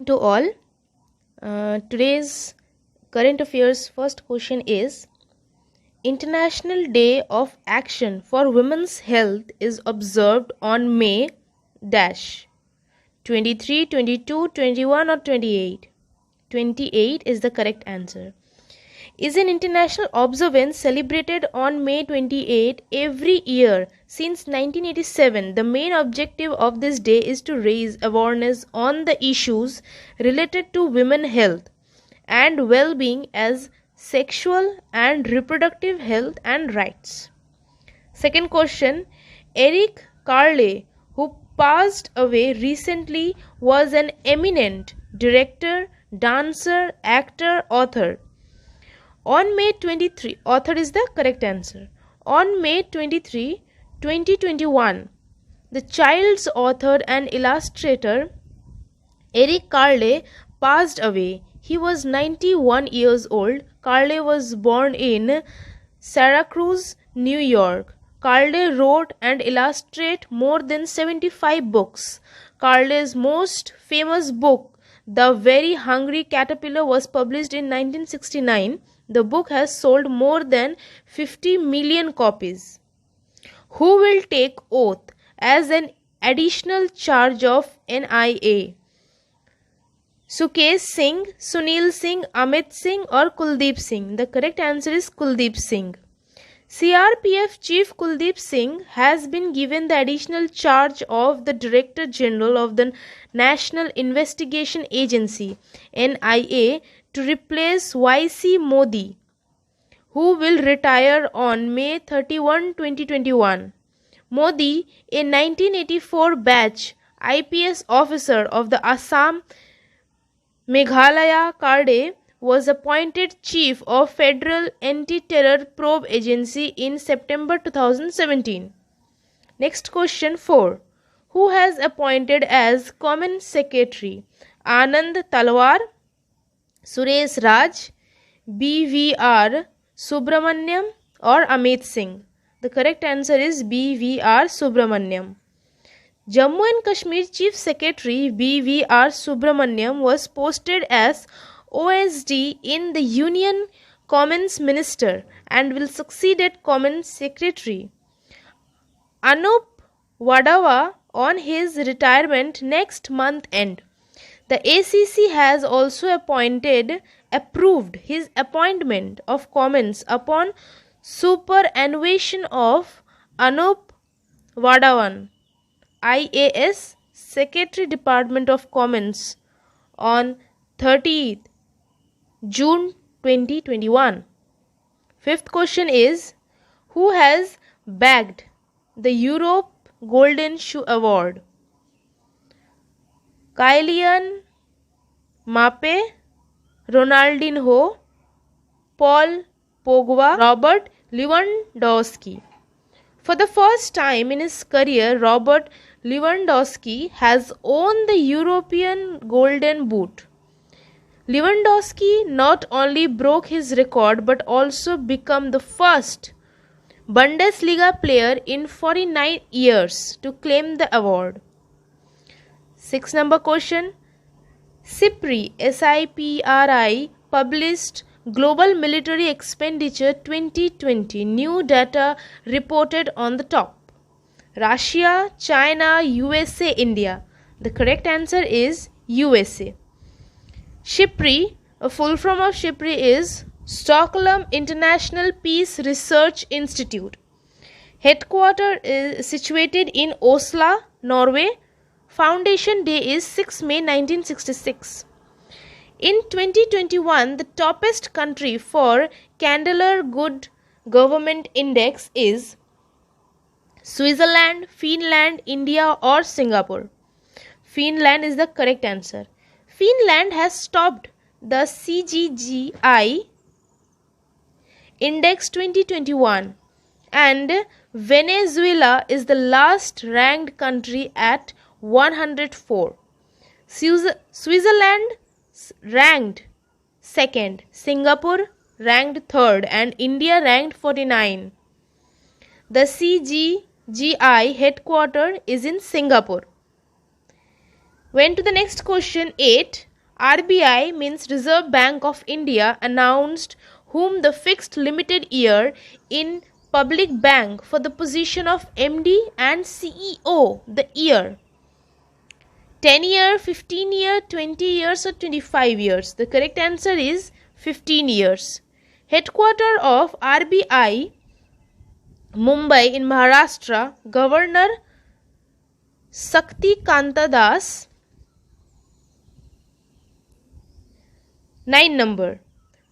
To all, today's current affairs first question is: International Day of Action for Women's Health is observed on May dash 23, 22, 21 or 28. 28 is the correct answer. Is an international observance celebrated on May 28 every year since 1987. The main objective of this day is to raise awareness on the issues related to women health and well-being as sexual and reproductive health and rights. Second question: Eric Carle, who passed away recently, was an eminent director, dancer, actor, author. On May 23, author is the correct answer. On May 23, 2021, the child's author and illustrator Eric Carle passed away. He was 91 years old. Carle was born in Syracuse, New York. Carle wrote and illustrated more than 75 books. Carle's most famous book, The Very Hungry Caterpillar, was published in 1969. The book has sold more than 50 million copies. Who will take oath as an additional charge of NIA? Sukesh Singh, Sunil Singh, Amit Singh or Kuldeep Singh? The correct answer is Kuldeep Singh. CRPF Chief Kuldeep Singh has been given the additional charge of the Director General of the National Investigation Agency NIA to replace YC Modi, who will retire on May 31, 2021. Modi, a 1984 batch IPS officer of the Assam Meghalaya Cadre, was appointed Chief of Federal Anti-Terror Probe Agency in September 2017. Next question 4. Who has appointed as Common Secretary Anand Talwar, Suresh Raj, BVR Subramaniam or Amit Singh? The correct answer is BVR Subramaniam. Jammu and Kashmir Chief Secretary BVR Subramaniam was posted as OSD in the Union Commons Minister and will succeed at Common Secretary Anup Wadawa on his retirement next month end. The ACC has also approved his appointment of Commons upon superannuation of Anup Wadawan, IAS Secretary Department of Commons, on 30th June 2021. Fifth question is: who has bagged the Europe Golden Shoe Award? Kylian Mbappe, Ronaldinho, Paul Pogba, Robert Lewandowski. For the first time in his career, Robert Lewandowski has won the European Golden Boot. Lewandowski not only broke his record but also became the first Bundesliga player in 49 years to claim the award. 6 number question: SIPRI SIPRI published Global Military Expenditure 2020. New data reported on the top. Russia, China, USA, India. The correct answer is USA. SIPRI, a full form of SIPRI is Stockholm International Peace Research Institute. Headquarters is situated in Oslo, Norway. Foundation day is 6 May 1966. In 2021, the toppest country for Candler Good Government Index is Switzerland, Finland, India or Singapore. Finland is the correct answer. Finland has topped the CGGI Index 2021 and Venezuela is the last ranked country at 104. Switzerland ranked second, Singapore ranked third and India ranked 49. The CGGI headquarters is in Singapore. Went to the next question 8. RBI means Reserve Bank of India announced whom the fixed limited year in public bank for the position of MD and CEO, the year. 10 year, 15 year, 20 years or 25 years. The correct answer is 15 years. Headquarter of RBI, Mumbai in Maharashtra, Governor Sakti Kanta Das. 9 number.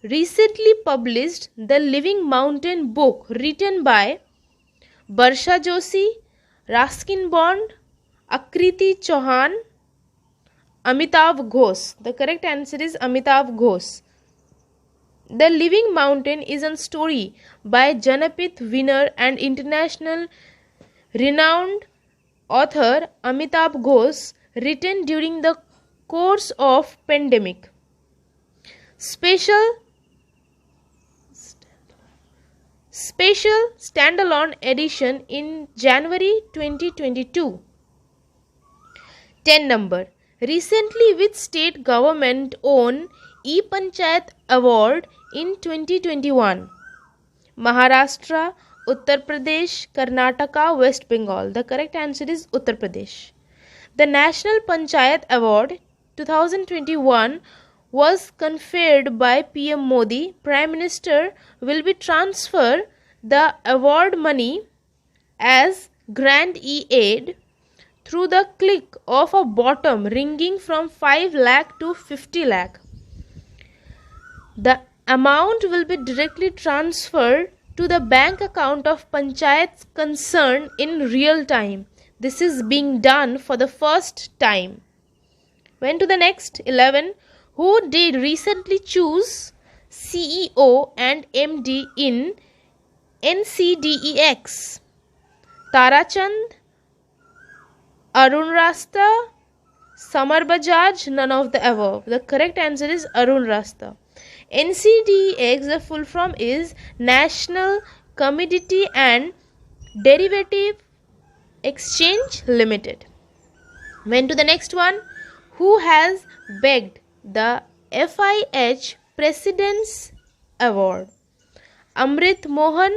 Recently published The Living Mountain book written by Barsha Joshi, Raskin Bond, Akriti Chauhan, Amitav Ghosh. The correct answer is Amitav Ghosh. The Living Mountain is a story by Janapith winner and international renowned author Amitav Ghosh, written during the course of pandemic. Special standalone edition in January 2022. 10 number. Recently which state government won E-Panchayat award in 2021? Maharashtra, Uttar Pradesh, Karnataka, West Bengal. The correct answer is Uttar Pradesh. The National Panchayat Award 2021 was conferred by PM Modi. Prime Minister will be transfer the award money as grant aid through the click of a button ranging from 5 lakh to 50 lakh. The amount will be directly transferred to the bank account of panchayats concerned in real time. This is being done for the first time. Went to the next. 11. Who did recently choose CEO and MD in NCDEX? Tarachand, Arun Rasta, Samar Bajaj, none of the above. The correct answer is Arun Rasta. NCDEX, the full form is National Commodity and Derivative Exchange Limited. Went to the next one. Who has begged the FIH President's Award? Amrit Mohan,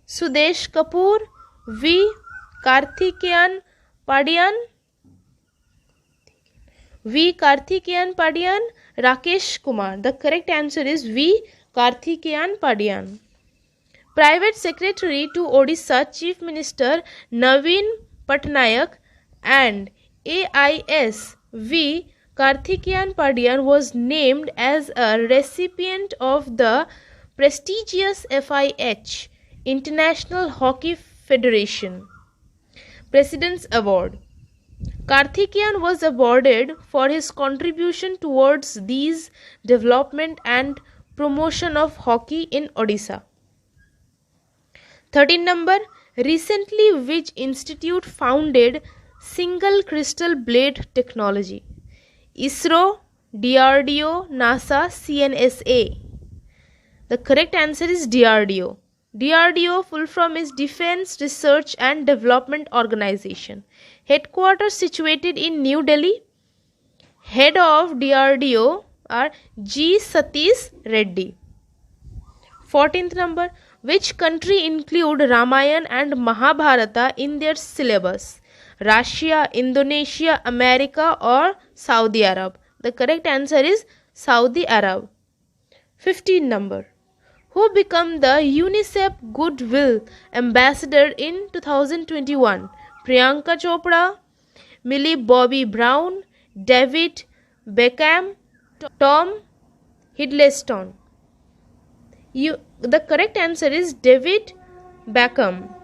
Sudesh Kapoor, V. Karthikeyan Padian, Rakesh Kumar. The correct answer is V. Karthikeyan Padian. Private Secretary to Odisha Chief Minister Naveen Patnaik and AIS V. Karthikeyan Padian was named as a recipient of the prestigious FIH International Hockey Federation President's Award. Karthikeyan was awarded for his contribution towards these development and promotion of hockey in Odisha. 13 number. Recently which institute founded single crystal blade technology? ISRO, DRDO, NASA, CNSA. The correct answer is DRDO. DRDO full form is Defense Research and Development Organization. Headquarters situated in New Delhi. Head of DRDO are G. Satish Reddy. 14th number. Which country include Ramayana and Mahabharata in their syllabus? Russia, Indonesia, America or Saudi Arab? The correct answer is Saudi Arab. 15 number. Who became the UNICEF Goodwill Ambassador in 2021? Priyanka Chopra, Millie Bobby Brown, David Beckham, Tom Hiddleston. The correct answer is David Beckham.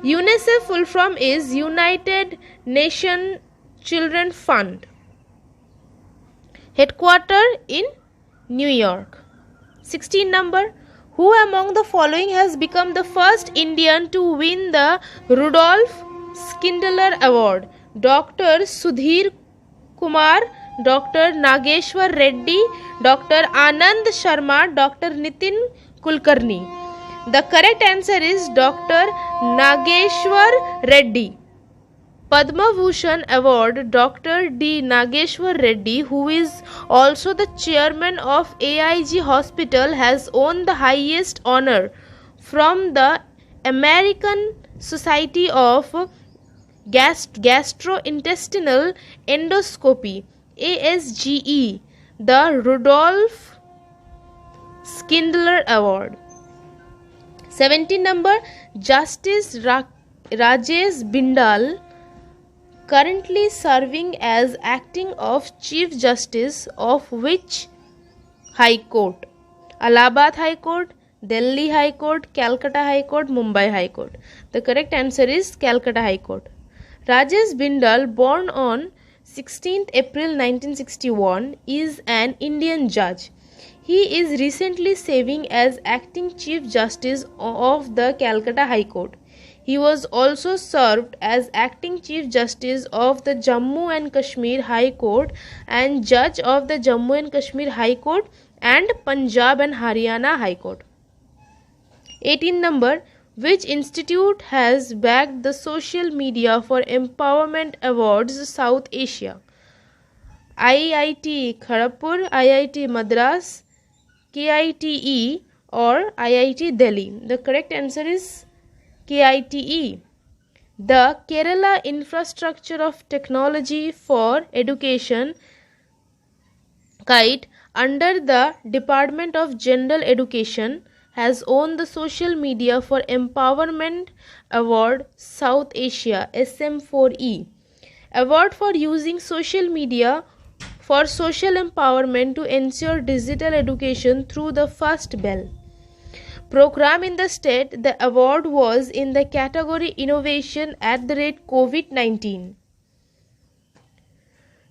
UNICEF full form is United Nations Children Fund. Headquarter in New York. 16 number. Who among the following has become the first Indian to win the Rudolph Schindler Award? Dr. Sudhir Kumar, Dr. Nageshwar Reddy, Dr. Anand Sharma, Dr. Nitin Kulkarni. The correct answer is Dr. Nageshwar Reddy. Padma Bhushan Award Dr. D. Nageshwar Reddy, who is also the chairman of AIG Hospital, has won the highest honor from the American Society of Gastrointestinal Endoscopy ASGE, the Rudolph Schindler Award. 17 number, Justice Rajesh Bindal, currently serving as acting of Chief Justice of which High Court? Allahabad High Court, Delhi High Court, Calcutta High Court, Mumbai High Court. The correct answer is Calcutta High Court. Rajesh Bindal, born on 16th April 1961, is an Indian judge. He is recently serving as acting Chief Justice of the Calcutta High Court. He was also served as acting Chief Justice of the Jammu and Kashmir High Court and Judge of the Jammu and Kashmir High Court and Punjab and Haryana High Court. 18 number, which institute has backed the Social Media for Empowerment Awards South Asia? IIT Kharagpur, IIT Madras, KITE or IIT Delhi? The correct answer is KITE. The Kerala Infrastructure of Technology for Education KITE under the Department of General Education has won the Social Media for Empowerment Award South Asia SM4E award for using social media for social empowerment to ensure digital education through the First Bell program in the state. The award was in the category Innovation @COVID-19.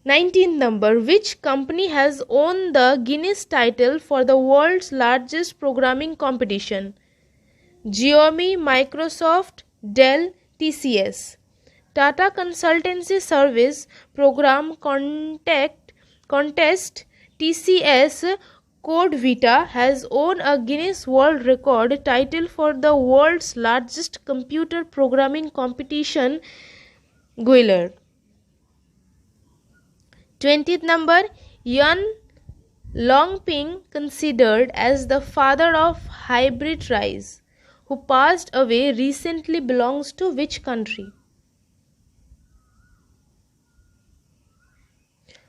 19th number, which company has won the Guinness title for the world's largest programming competition? Xiaomi, Microsoft, Dell, TCS. Tata Consultancy Service Program Contest TCS Code Vita has won a Guinness World Record title for the world's largest computer programming competition, Guilor. 20th number, Yan Longping, considered as the father of hybrid rice, who passed away recently, belongs to which country?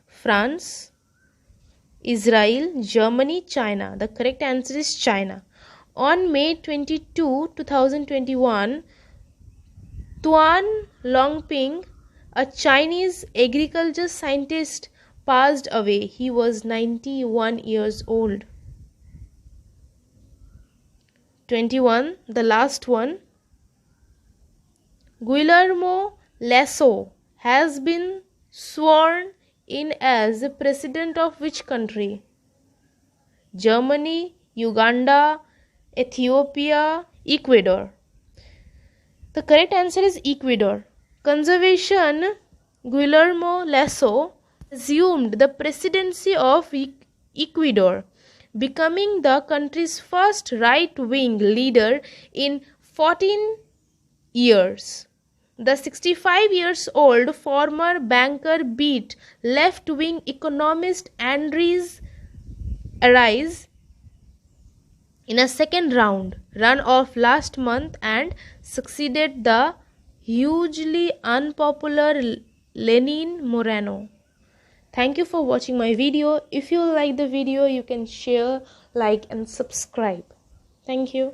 France, Israel, Germany, China. The correct answer is China. On May 22, 2021, Tuan Longping, a Chinese agriculture scientist, passed away. He was 91 years old. 21, the last one. Guillermo Lasso has been sworn in as president of which country? Germany, Uganda, Ethiopia, Ecuador. The correct answer is Ecuador. Conservation Guillermo Lasso assumed the presidency of Ecuador, becoming the country's first right-wing leader in 14 years. The 65 years old former banker beat left-wing economist Andries Ariz in a second round runoff last month and succeeded the hugely unpopular Lenin Moreno. Thank you for watching my video. If you like the video, you can share, like and subscribe. Thank you.